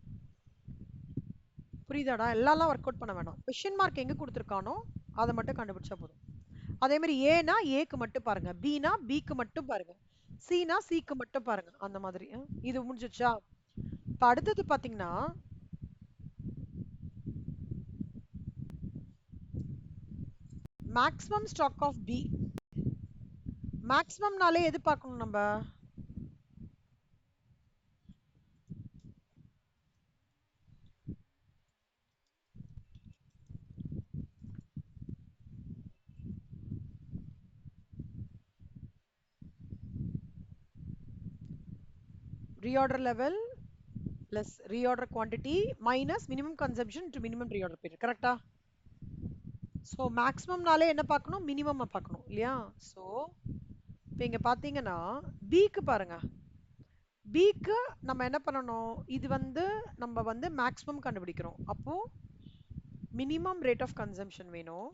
புரியுதாடா? எல்லாம் ஒர்க் அவுட் பண்ண வேணாம். கொஸ்டின் மார்க் எங்க கொடுத்துருக்கானோ அதை மட்டும் கண்டுபிடிச்சா போதும். அதே மாதிரி ஏனா ஏக்கு மட்டும் பாருங்க, பினா பிக்கு மட்டும் பாருங்க, சினா சிக்கு மட்டும் பாருங்க. அந்த மாதிரி இது முடிஞ்சிச்சா? இப்ப அடுத்தது பாத்தீங்கன்னா மேக்ஸிமம் ஸ்டாக் ஆஃப் பி. மேக்ஸிமம்னாலே எது பார்க்கணும் நம்ம? reorder level plus reorder quantity minus minimum consumption to minimum reorder period. கரெக்டா? ஸோ மேக்ஸிமம்னாலே என்ன பார்க்கணும்? மினிமம் பார்க்கணும் இல்லையா? ஸோ இப்போ இங்க பாத்தீங்கன்னா பிக்கு பாருங்க, பிக்கு நம்ம என்ன பண்ணணும்? இது வந்து நம்ம வந்து மேக்ஸிமம் கண்டுபிடிக்கிறோம். அப்போ மினிமம் ரேட் ஆஃப் கன்சம்ஷன் வேணும்.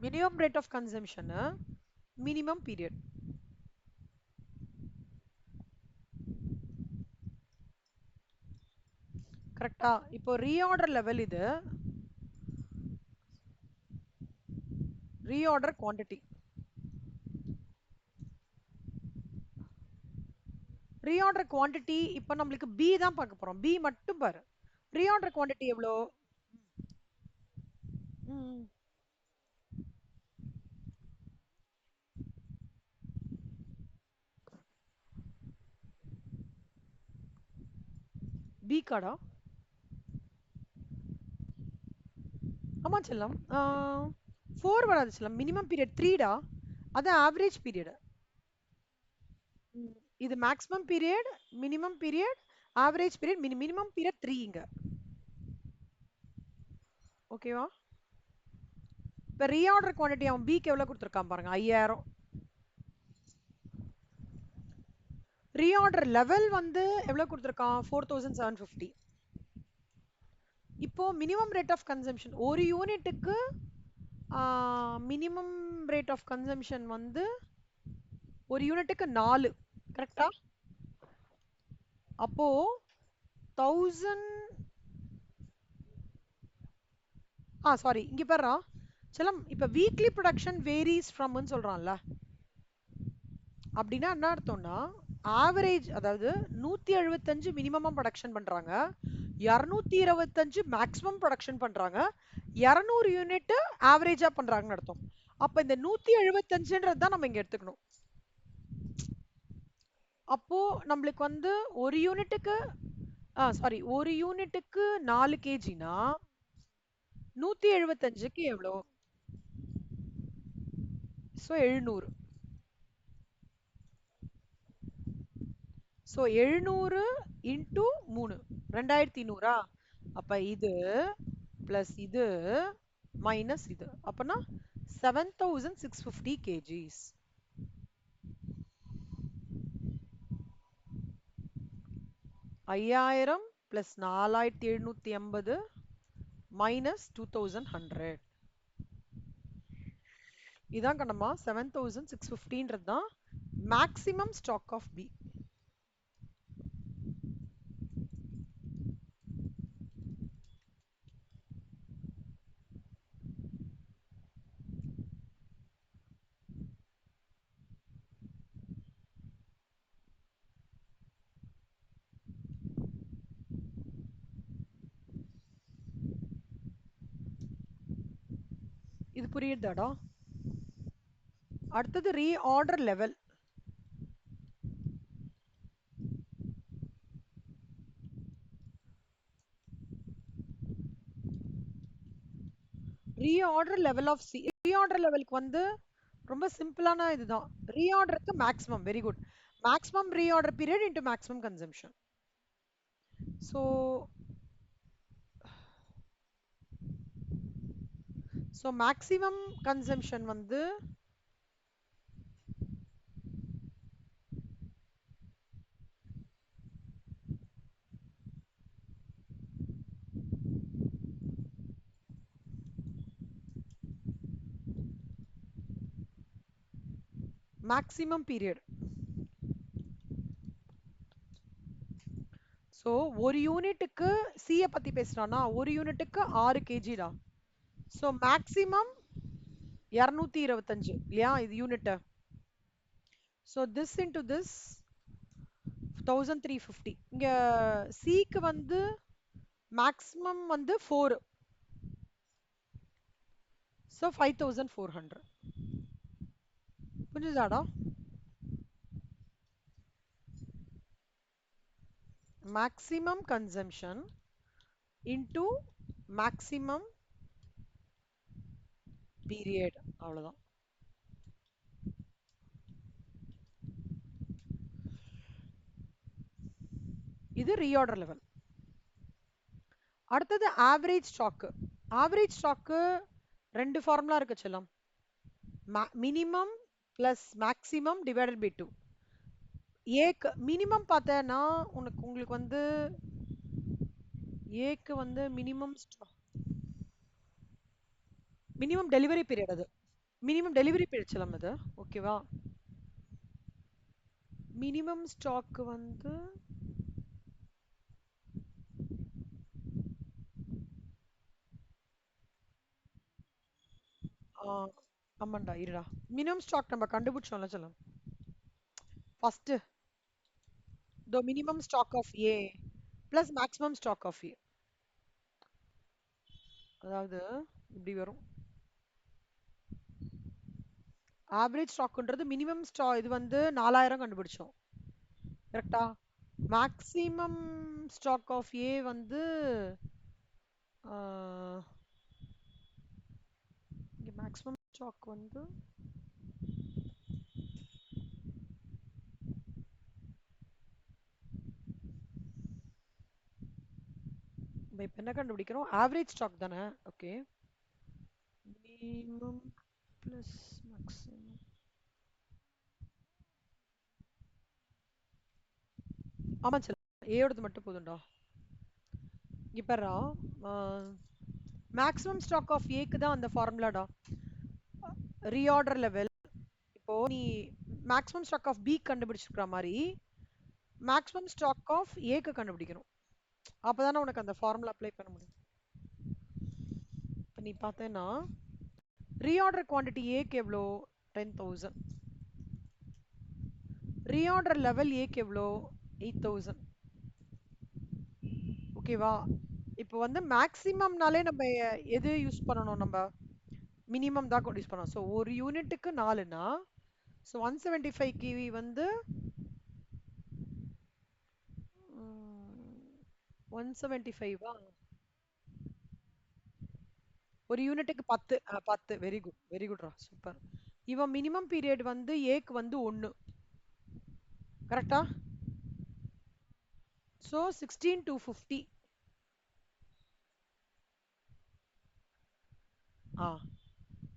Minimum rate of consumption minimum period. கரெக்டா? இப்போ ரீஆர்டர் லெவல், இது ரீஆர்டர் குவாண்டிட்டி. ரீஆர்டர் குவாண்டிட்டி இப்போ நம்மளுக்கு பி தான் பார்க்க போறோம். பி மட்டும் பாரு. ரீஆர்டர் குவாண்டிட்டி எவ்வளோ? பி கார்டா? ஆமா செல்லம், 4 வராது செல்லம். மினிமம் பீரியட் 3டா, அது ஆவரேஜ் பீரியட். இது maximum period, minimum period, average period. Minimum period 3 இங்க. ஓகேவா? இப்போ ரீஆர்டர் குவாண்டிட்டி அவன் பிக்கு எவ்வளவு கொடுத்துருக்கான் பாருங்க, 5000. ரீஆர்டர் லெவல் வந்து எவ்வளவு கொடுத்துருக்கான்? 4750. இப்போ மினிமம் ரேட் ஆஃப் கன்சம்ஷன் ஒரு யூனிட்டுக்கு மினிமம் ரேட் ஆஃப் கன்சம்ஷன் வந்து ஒரு யூனிட்டுக்கு 4. கரெக்டா? அப்போ 1000 சாரி இங்க பாருடா செல்லம், இப்ப வீக்லி ப்ரொடக்ஷன் வேரிஸ் ஃப்ரம்னு சொல்றான்ல, அப்படின்னா என்ன அர்த்தம்னா ஆவரேஜ், அதாவது 175 மினிமமா ப்ரொடக்ஷன் பண்றாங்க, 225 மேக்ஸிமம் ப்ரொடக்ஷன் பண்றாங்க, 200 யூனிட் ஆவரேஜா பண்றாங்கன்னு அர்த்தம். அப்ப இந்த 175ன்றது தான் நம்ம இங்க எடுத்துக்கணும். அப்போ நம்மளுக்கு வந்து ஒரு யூனிட்டுக்கு சாரி, ஒரு யூனிட்டுக்கு 4 கேஜினா 175க்கு எவ்வளோ? ஸோ 700. So 700 into 3 2200. அப்ப இது பிளஸ் இது மைனஸ் இது அப்பனா 7650 kgs. 5000 plus 4750 minus 2100. இதான் கண்ணம்மா 7650ன்றது தான் மேக்ஸிமம் ஸ்டாக் ஆஃப் பி. இது புரியுதாடா? அடுத்தது reorder level. Reorder level of C. Reorder லெவலுக்கு வந்து ரொம்ப சிம்பிளான இதுதான். ரீஆர்டருக்கு maximum. Very good. Maximum reorder period into maximum consumption. So maximum consumption வந்து மேக்ஸிமம் பீரியட். ஸோ ஒரு யூனிட்டுக்கு சியை பத்தி பேசுறானா, ஒரு யூனிட்டுக்கு 6 கேஜிடா. ஸோ மேக்ஸிமம் 225 இல்லையா இது unit. So this into this 1350. இங்க சிக்கு வந்து மேக்ஸிமம் வந்து 4. ஸோ 5400. புரிஞ்சுதாடா? Maximum consumption into maximum period. அவ்வளவுதான். இது ரீஆர்டர் லெவல். அடுத்தது ஆவரேஜ் ஸ்டாக். ஆவரேஜ் ஸ்டாக் ரெண்டு ஃபார்முலா இருக்கு செல்லம். Minimum plus maximum divided by 2. ஏக்கு மினிமம் பார்த்தேன்னா உங்களுக்கு வந்து ஏக்கு வந்து மினிமம் டெலிவரி பீரியட். அது மினிமம் டெலிவரி பீரியட் செல்லம். அது ஓகேவா? மினிமம் ஸ்டாக் வந்து ஆமாண்டா இருடா. மினிமம் ஸ்டாக் நம்ம கண்டுபிடிச்சோம்ல செல்லம். First the minimum stock of A plus maximum stock of A. அதாவது இப்படி வரும். ஆவரேஜ் ஸ்டாக்ன்றது மினிமம் இது வந்து 4000 கண்டுபிடிச்சோம். கரெக்டா? மேக்ஸிமம் ஸ்டாக் ஆஃப் ஏ வந்து இங்க மேக்ஸிமம் ஸ்டாக் வந்து இப்ப என்ன கண்டுபிடிக்கிறோம்? ஆவரேஜ் ஸ்டாக் தானே? ஓகே. Minimum plus maximum. ஆமா சார், ஏயோடது மட்டும் போதும்டா. இங்க பாருடா, மேக்ஸிமம் ஸ்டாக் ஆஃப் ஏக்கு தான் அந்த ஃபார்முலாடா. Reorder level. இப்போ நீ மேக்ஸிமம் ஸ்டாக் ஆஃப் பி கண்டுபிடிச்சிருக்கிற மாதிரி மேக்ஸிமம் ஸ்டாக் ஆஃப் ஏக்கு கண்டுபிடிக்கணும். அப்பதானே உனக்கு அந்த ஃபார்முலா அப்ளை பண்ண முடியும். இப்போ நீ பார்த்தேன்னா ரீஆர்டர் குவான்டிட்டி ஏக்கு எவ்வளோ? 10,000. ரீஆர்டர் லெவல் ஏக்கு எவ்வளோ? 8000. ஓகேவா? இப்போ வந்து மேக்ஸிமம்னாலே நம்ம எது யூஸ் பண்ணணும் நம்ம? மினிமம் தான் யூஸ் பண்ணணும். ஸோ ஒரு யூனிட்டுக்கு 4னா ஸோ 175 கிவி வந்து 175 ஒரு யூனிட்டுக்கு 10. 10 வெரி குட் வெரி குட்ரா சூப்பர். இவன் மினிமம் பீரியட் வந்து ஏக்கு வந்து 1 கரெக்டா? So 16 to 50. ஆ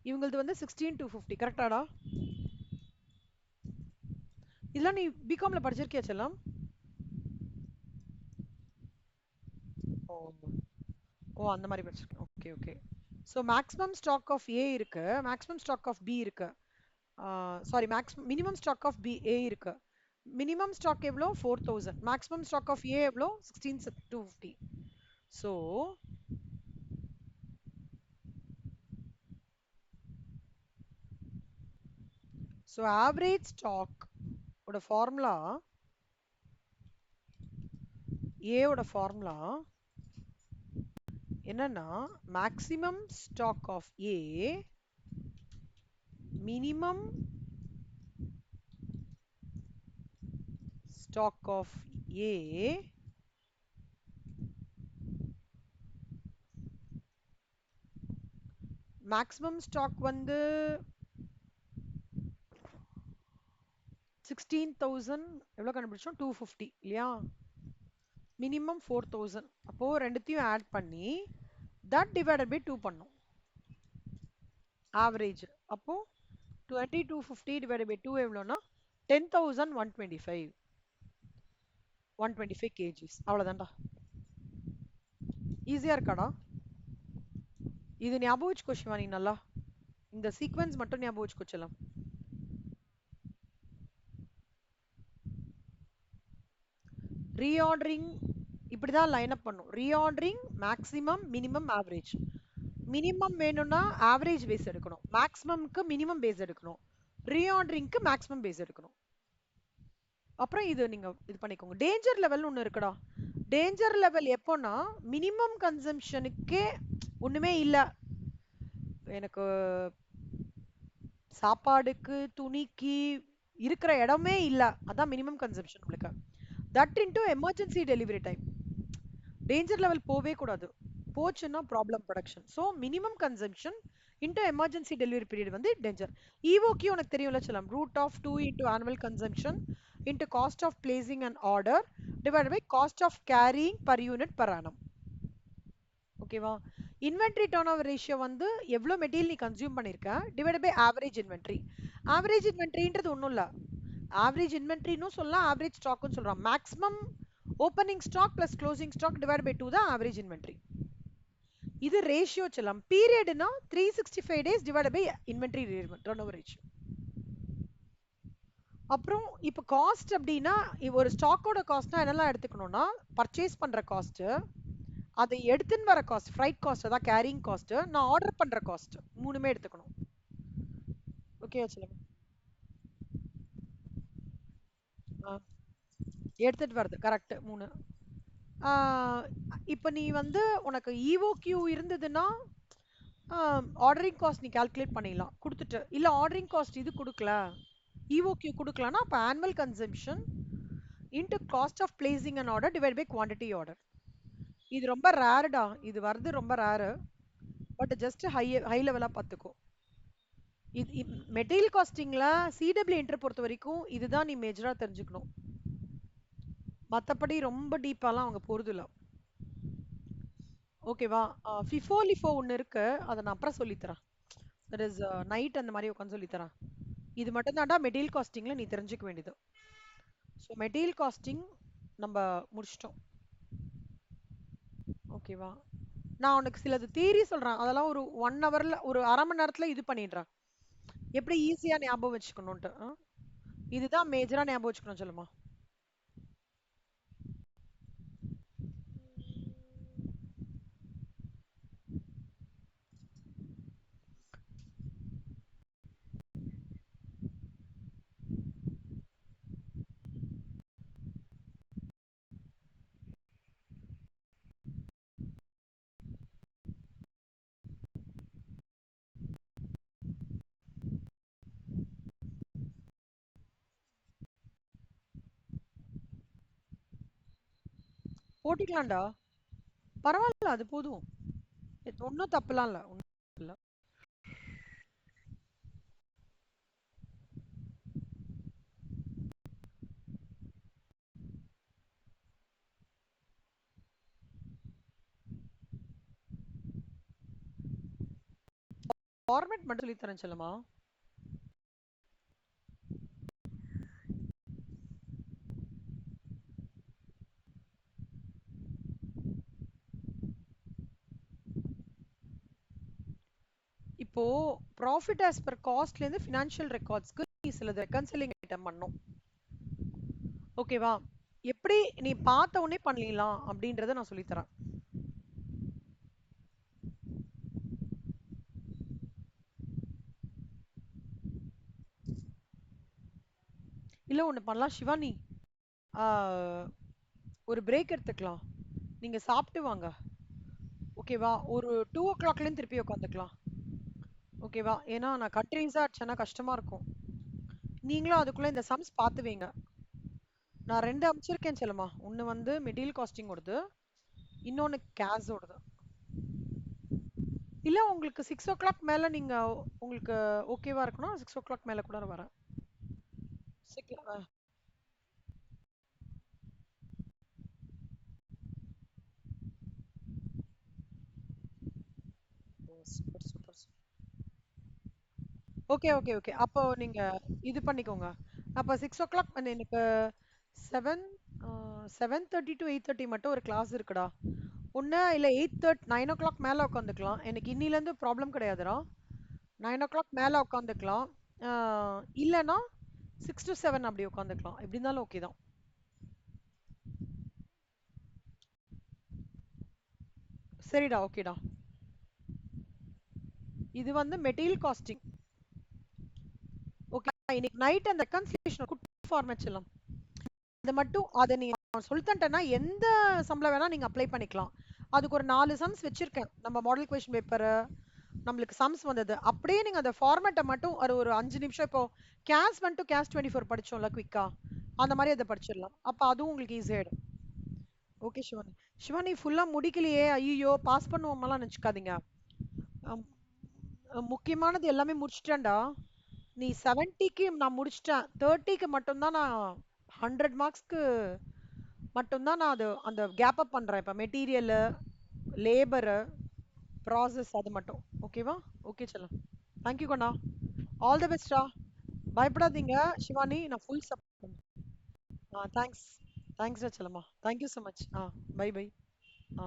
இவங்களது வந்து 16 to 50 கரெக்டாடா? இதெல்லாம் நீ பிகாம்ல படிச்சிருக்கியா செல்லம்? ஓ ஓ அந்த மாதிரி படிச்சிருக்கேன். Okay okay. So maximum stock of A இருக்கு, மேக்ஸிமம் ஸ்டாக் ஆஃப் பி இருக்கு. Sorry minimum stock of B A இருக்கு. மினிமம் ஸ்டாக் எவ்வளோ 4000, மேக்ஸிமம் ஸ்டாக் ஆஃப் ஏ எவ்வளோ 16 to 50. So so average stock ஓட ஃபார்முலா, ஏவோட ஃபார்முலா என்னன்னா maximum stock of A minimum stock of A maximum stock வந்து 16,000 எவ்வளோ கண்டுபிடிச்சோம் 250 இல்லையா? மினிமம் 4000. அப்போ ரெண்டுத்தையும் ஆட் பண்ணி that divided by 2 பண்ணும் ஆவரேஜ். அப்போ 2250 divided by 2 எவ்வளோனா 10,125 125 kgs. அவ்வளோதான்டா. ஈஸியா இருக்காடா? இது ஞாபகம் வச்சுக்கோ சிவானி நல்லா. இந்த சீக்வென்ஸ் மட்டும் ஞாபகம் வச்சுக்கோ செல்லம். ரீஆர்டரிங் இப்படிதான் லைன் அப் பண்ணும். Reordering maximum minimum average. Minimum வேணும்னா ஆவரேஜ் பேஸ் எடுக்கணும், மேக்ஸிமம்க்கு மினிமம் பேஸ் எடுக்கணும், ரீஆர்டரிங்க்கு மேக்ஸிமம் பேஸ் எடுக்கணும். அப்புறம் இது நீங்க இது பண்ணிக்கோங்க. டேஞ்சர் லெவல் ஒன்று இருக்குடா. டேஞ்சர் லெவல் எப்போனா மினிமம் கன்சம்ஷனுக்கே ஒண்ணுமே இல்ல, எனக்கு சாப்பாடுக்கு துணிக்கு இருக்கிற இடமே இல்ல, அதான் மினிமம் கன்சம்ஷன் உங்களுக்கு. That into emergency delivery time. Danger level போவே கூடாது, போச்சுன்னா problem production. So minimum consumption into emergency delivery period வந்து டேஞ்சர். இஓக்யூ உனக்கு தெரியும்ல செல்லம், root of 2 into annual consumption into cost of placing and order divide by cost of carrying per unit per annum. ஓகேவா? Inventory turn over ratio வந்து எவ்வளோ material நீ consume பண்ணிருக்க divide by average inventory. Average இன்வென்ட்ரின்றது ஒன்றும் இல்லை, average இன்வென்ட்ரின்னு சொல்லலாம், ஆவரேஜ் ஸ்டாக்னு சொல்றான். Maximum opening stock plus closing stock divide by 2 தான் ஆவரேஜ் இன்வென்ட்ரி. இது ரேஷியோ செல்லம். பீரியட்னா 365 days divide by inventory turn over ratio. அப்புறம் இப்போ காஸ்ட் அப்படின்னா ஒரு ஸ்டாக்கோட காஸ்ட்னா என்னெல்லாம் எடுத்துக்கணும்னா பர்ச்சேஸ் பண்ற காஸ்ட், அதை எடுத்துன்னு வர காஸ்ட் ஃப்ரைட் காஸ்ட் அதான் கேரிங் காஸ்ட், நான் ஆர்டர் பண்ற காஸ்ட், மூணுமே எடுத்துக்கணும். ஓகே செல்லம். எடுத்துட்டு வருது கரெக்ட் 3. இப்போ நீ வந்து உனக்கு இஓக்யூ இருந்ததுன்னா ஆர்டரிங் காஸ்ட் நீ கால்குலேட் பண்ணிடலாம் கொடுத்துட்டு. இல்ல ஆர்டரிங் காஸ்ட் இது கொடுக்கல, இஓக்யூ கொடுக்கலனா அப்ப annual consumption into cost of placing an order divide by quantity order. இது ரொம்ப ரேர்டா, இது வருது ரொம்ப ரேரு, பட் ஜஸ்ட் ஹை லெவலா பார்த்துக்கோ. இது மெட்டீரியல் காஸ்டிங்ல சிடபிள்யூ என்ட்ரு பொறுத்த வரைக்கும் இதுதான் நீ மேஜரா தெரிஞ்சுக்கணும். மற்றபடி ரொம்ப டீப்பாலாம் அவங்க போறது இல்லை. ஓகேவா? ஃபிஃபோ லிஃபோ ஒன்று இருக்கு, அதை நான் அப்புறம் சொல்லித்தரேன். தட் இஸ் நைட் அந்த மாதிரி உட்காந்து சொல்லித்தரேன். இது மட்டும் தான்டா மெட்டீரியல் காஸ்டிங்ல நீ தெரிஞ்சுக்க வேண்டியது. ஸோ மெட்டீரியல் காஸ்டிங் நம்ம முடிச்சிட்டோம். ஓகேவா? நான் உனக்கு சிலது தியரி சொல்றேன், அதெல்லாம் ஒரு 1 ஹவர்ல ஒரு அரை மணி நேரத்துல இது பண்ணிடுறேன், எப்படி ஈஸியா ஞாபகம் வச்சுக்கணும்ட்டு. இதுதான் மேஜரா ஞாபகம் வச்சுக்கணும் சொல்லுமா. ஓட்டிக்கலாம்டா. பரவாயில்ல, அது போதும். ஒன்னும் தப்புலாம் இல்ல. ஒண்ணும் இல்ல. ஃபார்மேட் மட்டும் சொல்லி தரேன் செல்லமா. இப்போ ப்ராஃபிட் ஆஸ் பர் காஸ்ட்ல இருந்து ஃபினான்ஷியல் ரெக்கார்ட்ஸ்க்கு நீ சிலது ரெக்கன்சிலிங் ஐட்டம் பண்ணும். ஓகேவா? எப்படி நீ பார்த்த உடனே பண்ணிடலாம் அப்படின்றத நான் சொல்லித் தரேன். இல்ல ஒண்ணு பண்ணலாம் சிவானி. ஆ, ஒரு பிரேக் எடுத்துக்கலாம். நீங்க சாப்பிட்டு வாங்க. ஓகேவா? ஒரு 2 o'clockலேருந்து திருப்பி உட்காந்துக்கலாம். ஓகேவா? ஏன்னா நான் கண்ட்ரீஸா அடிச்சேன்னா கஷ்டமா இருக்கும். நீங்களும் அதுக்குள்ள இந்த சம்ஸ் பார்த்து வைங்க. நான் 2 அனுப்பிச்சிருக்கேன் செல்லம்மா. ஒண்ணு வந்து மெட்டீரியல் காஸ்டிங் ஓடது, இன்னொன்னு கேஸ் ஓடது. இல்ல உங்களுக்கு 6 o'clock மேல நீங்க உங்களுக்கு ஓகேவா இருக்குன்னா 6 o'clock மேல கூட நான் வரேன். Super super. Okay okay okay. அப்போ நீங்க இது பண்ணிக்கோங்க. அப்ப 6 o'clock எனக்கு 7 7:30 to 8:30 மட்டும் ஒரு கிளாஸ் இருக்குடா. ஒண்ணு இல்ல 8:30 9 o'clock மேல உட்காந்துக்கலாம். எனக்கு இன்னில இருந்து ப்ராப்ளம் கிடையாதுடா. 9 o'clock மேல உட்காந்துக்கலாம். இல்லனா 6 to 7 அப்படி உட்காந்துக்கலாம். எப்படி இருந்தாலும் ஓகே தான். சரிடா, ஓகேடா. இது வந்து மெட்டீரியல் காஸ்டிங். ஓகே. இன்னைக்கு நைட் அந்த ரெகன்சிலியேஷன் குட் ஃபார்மேட் எல்லாம் அது மட்டும் அதை நீங்க சொல்லிட்டேன்னா எந்த சம்பளம் வேணா நீங்க அப்ளை பண்ணிக்கலாம். அதுக்கு ஒரு 4 சம்ஸ் வச்சிருக்கேன். நம்ம மாடல் கொஸ்டின் பேப்பர் நம்மளுக்கு சம்ஸ் வந்தது அப்படியே நீங்க அந்த ஃபார்மேட்டை மட்டும் ஒரு ஒரு 5 நிமிஷம் இப்போ கேஸ் வந்துட்டு கேஸ் 24 படிச்சோம்ல குவிக்கா, அந்த மாதிரி அதை படிச்சிடலாம். அப்ப அதுவும் உங்களுக்கு ஈஸியாயிடும். ஓகே சிவானி. சிவானி ஃபுல்லா முடிக்கலையே, ஐயோ பாஸ் பண்ணுவோமெல்லாம் நினைச்சுக்காதீங்க. அம், முக்கியமானது எல்லாமே முடிச்சிட்டேன்டா. நீ 70க்கு நான் முடிச்சிட்டேன், 30க்கு மட்டும்தான் நான் 100 மார்க்ஸ்க்கு மட்டும்தான் நான் அது அந்த கேப் அப் பண்றேன். இப்ப மெட்டீரியல், லேபர், ப்ராசஸ் அது மட்டும். ஓகேவா? ஓகே செல்லம். Thank you Kanna. ஆல் தி பெஸ்டா. பயப்படாதீங்க சிவானி, நான் ஃபுல் சப்போர்ட். தேங்க்ஸ். தேங்க்ஸ்டா செல்லம்மா. Thank you so much. Bye bye. ஆ